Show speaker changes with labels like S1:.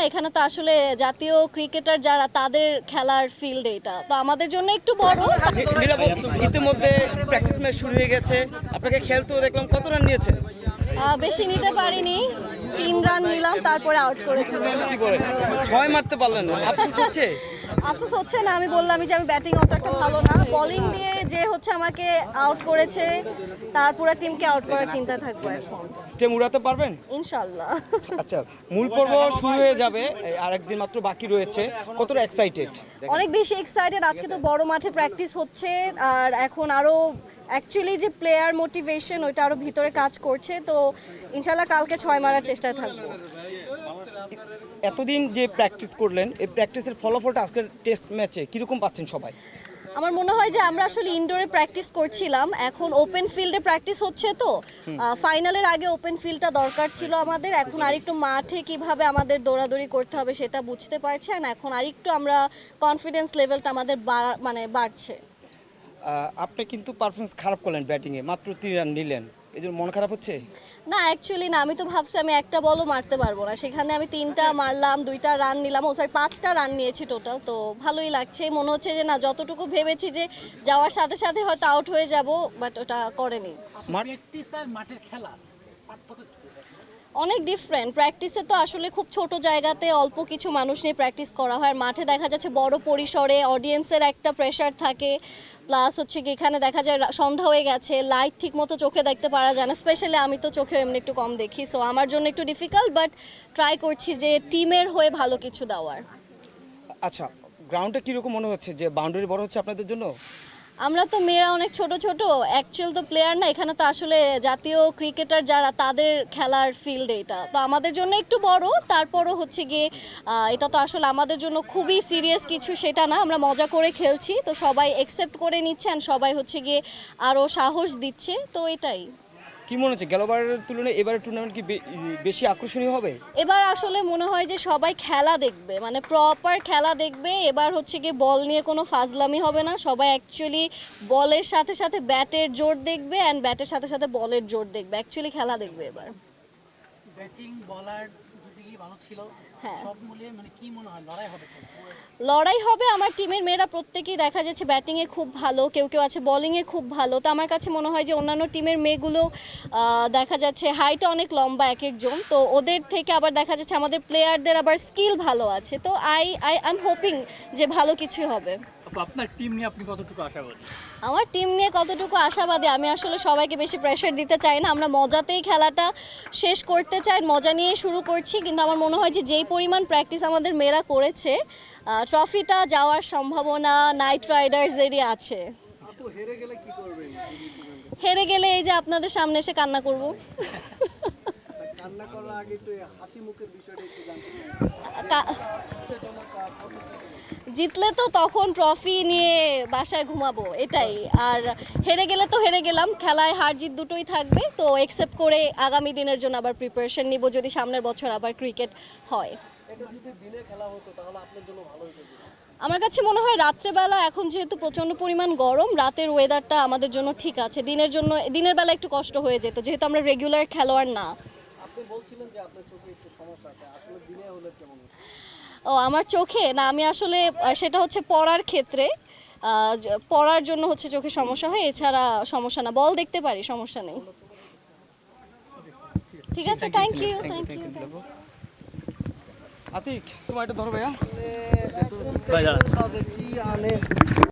S1: এখানে তো আসলে জাতীয় ক্রিকেটার যারা তাদের খেলার ফিল্ড এটা তো আমাদের জন্য একটু বড়।
S2: ইতিমধ্যে প্র্যাকটিস ম্যাচ শুরু হয়ে গেছে, আপনাকে খেলতেও দেখলাম, কত রান নিয়েছেন?
S1: বেশি নিতে পারিনি, 3 রান নিলাম তারপরে আউট করেছিল।
S2: কি বলেন, 6 মারতে পারলেন না, আফসোস হচ্ছে?
S1: আফসোস হচ্ছে না, আমি বললাম যে আমি ব্যাটিং অত একটা ভালো না, বোলিং দিয়ে যে হচ্ছে আমাকে আউট করেছে তার পুরো টিমকে আউট করার চিন্তা থাকবো এখন।
S2: স্টেম উড়াতে পারবেন
S1: ইনশাআল্লাহ।
S2: আচ্ছা, মূল পর্ব শুরু হয়ে যাবে, আর একদিন মাত্র বাকি রয়েছে, কতটা এক্সাইটেড?
S1: অনেক বেশি এক্সাইটেড। আজকে তো বড় মাঠে প্র্যাকটিস হচ্ছে, আর এখন আরো অ্যাকচুয়ালি যে প্লেয়ার মোটিভেশন ওইটা আরো ভিতরে কাজ করছে, তো ইনশাআল্লাহ কালকে 6 মারার চেষ্টায় থাকবো।
S2: এতদিন যে প্র্যাকটিস করলেন, এই প্র্যাকটিসের ফলাফলটা আজকের টেস্ট ম্যাচে কিরকম পাচ্ছেন সবাই?
S1: আমার মনে হয় যে আমরা আসলে ইনডোরে প্র্যাকটিস করছিলাম, এখন ওপেন ফিল্ডে প্র্যাকটিস হচ্ছে, তো ফাইনালের আগে ওপেন ফিল্ডটা দরকার ছিল আমাদের। এখন আরেকটু মাঠে কিভাবে আমাদের দৌড়াদৌড়ি করতে হবে সেটা বুঝতে পারছি, আর এখন আরেকটু আমরা কনফিডেন্স লেভেলটা আমাদের বাড়ছে।
S2: আপনি কিন্তু পারফরমেন্স খারাপ করলেন ব্যাটিংয়ে, মাত্র 3 রান নিলেন, এই জন্য মন খারাপ হচ্ছে?
S1: না, অ্যাকচুয়ালি না, আমি তো ভাবছি আমি একটা বলও মারতে পারবো না, সেখানে আমি 3টা মারলাম, 2টা রান নিলাম, 5টা রান নিয়েছি টোটাল, তো ভালোই লাগছে। মনে হচ্ছে যে না, যতটুকু ভেবেছি যে যাওয়ার সাথে সাথে হয়তো আউট হয়ে যাব, বাট ওটা করেনি।
S3: প্র্যাকটিস আর মাঠের খেলা পার্থক্য কি?
S1: অনেক ডিফারেন্ট। প্র্যাকটিসে তো আসলে খুব ছোট জায়গাতে অল্প কিছু মানুষ নিয়ে প্র্যাকটিস করা হয়, আর মাঠে দেখা যাচ্ছে বড় পরিসরে, অডিয়েন্সের একটা প্রেশার থাকে, প্লাস হচ্ছে কি এখানে দেখা যায় সন্ধ্যা হয়ে গেছে, লাইট ঠিক মতো চোখে দেখতে পারা যায় না, স্পেশালি আমি তো চোখে এমনি একটু কম দেখি, সো আমার জন্য একটু ডিফিকাল্ট, বাট ট্রাই করছি যে টিমের হয়ে ভালো কিছু দেওয়ার।
S2: আচ্ছা, গ্রাউন্ডটা কীরকম মনে হচ্ছে, যে বাউন্ডারি বড় হচ্ছে আপনাদের জন্য?
S1: আমরা তো মেয়েরা অনেক ছোট ছোট, অ্যাকচুয়াল তো প্লেয়ার না, এখানে তো আসলে জাতীয় ক্রিকেটার যারা তাদের খেলার ফিল্ড এটা তো আমাদের জন্য একটু বড়। তারপরও হচ্ছে গিয়ে এটা তো আসলে আমাদের জন্য খুবই সিরিয়াস কিছু সেটা না, আমরা মজা করে খেলছি, তো সবাই অ্যাকসেপ্ট করে নিচ্ছেন, সবাই হচ্ছে গিয়ে আরও সাহস দিচ্ছে, তো এটাই।
S2: কি মনে হচ্ছে গেলবারের তুলনায় এবারের টুর্নামেন্ট কি বেশি আকর্ষণীয় হবে?
S1: এবার আসলে মনে হয় যে সবাই খেলা দেখবে, মানে প্রপার খেলা দেখবে। এবার হচ্ছে গিয়ে বল নিয়ে কোনো ফাজলামি হবে না, সবাই অ্যাকচুয়ালি বলের সাথে সাথে ব্যাটের জোর দেখবে, অ্যান্ড ব্যাটের সাথে সাথে বলের জোর দেখবে, অ্যাকচুয়ালি খেলা দেখবে এবার।
S3: ব্যাটিং বলার দুদিকেই ভালো ছিল,
S1: হ্যাঁ,
S3: সব মিলিয়ে মানে কি মনে হয় লড়াই হবে?
S1: লড়াই হবে। আমার টিমের মেয়েরা প্রত্যেকেই দেখা যাচ্ছে ব্যাটিংয়ে খুব ভালো, কেউ কেউ আছে বলিংয়ে খুব ভালো, তো আমার কাছে মনে হয় যে অন্যান্য টিমের মেয়েগুলো দেখা যাচ্ছে হাইটটা অনেক লম্বা এক একজন, তো ওদের থেকে আবার দেখা যাচ্ছে আমাদের প্লেয়ারদের আবার স্কিল ভালো আছে, তো আই এম হোপিং যে ভালো কিছু হবে।
S3: আপনার টিম নিয়ে আপনি কতটুকু আশাবাদী?
S1: আমার টিম নিয়ে কতটুকু আশাবাদী, আমি আসলে সবাইকে বেশি প্রেশার দিতে চাই না, আমরা মজাতেই খেলাটা শেষ করতে চাই, মজা নিয়ে শুরু করছি, কিন্তু আমার মনে হয় যে যেই পরিমাণ প্র্যাকটিস আমাদের মেয়েরা করেছে, ট্রফিটা যাওয়ার সম্ভাবনা নাইট রাইডার্সেরই আছে। হেরে গেলে এই যে আপনাদের সামনে এসে কান্না করব। জিতলে তো তখন ট্রফি নিয়ে বাসায় ঘুমাবো, এটাই। আর হেরে গেলে তো হেরে গেলাম, খেলায় হার জিত দুটোই থাকবে, তো অ্যাকসেপ্ট করে আগামী দিনের জন্য আবার প্রিপারেশন নিব, যদি সামনের বছর আবার ক্রিকেট হয়। আমার কাছে মনে হয় রাত্রেবেলা, এখন যেহেতু প্রচণ্ড পরিমাণ গরম, রাতের ওয়েদারটা আমাদের জন্য ঠিক আছে, দিনের বেলা একটু কষ্ট হয়ে যেত, যেহেতু আমরা রেগুলার খেলোয়াড় না। ও, আমার চোখে না, আমি আসলে সেটা হচ্ছে পড়ার ক্ষেত্রে, পড়ার জন্য হচ্ছে চোখে সমস্যা হয়, এছাড়া সমস্যা না, বল দেখতে পারি, সমস্যা নেই। ঠিক আছে, থ্যাংক ইউ।
S2: আতিক, তোমার এটা ধরো ভাইয়া।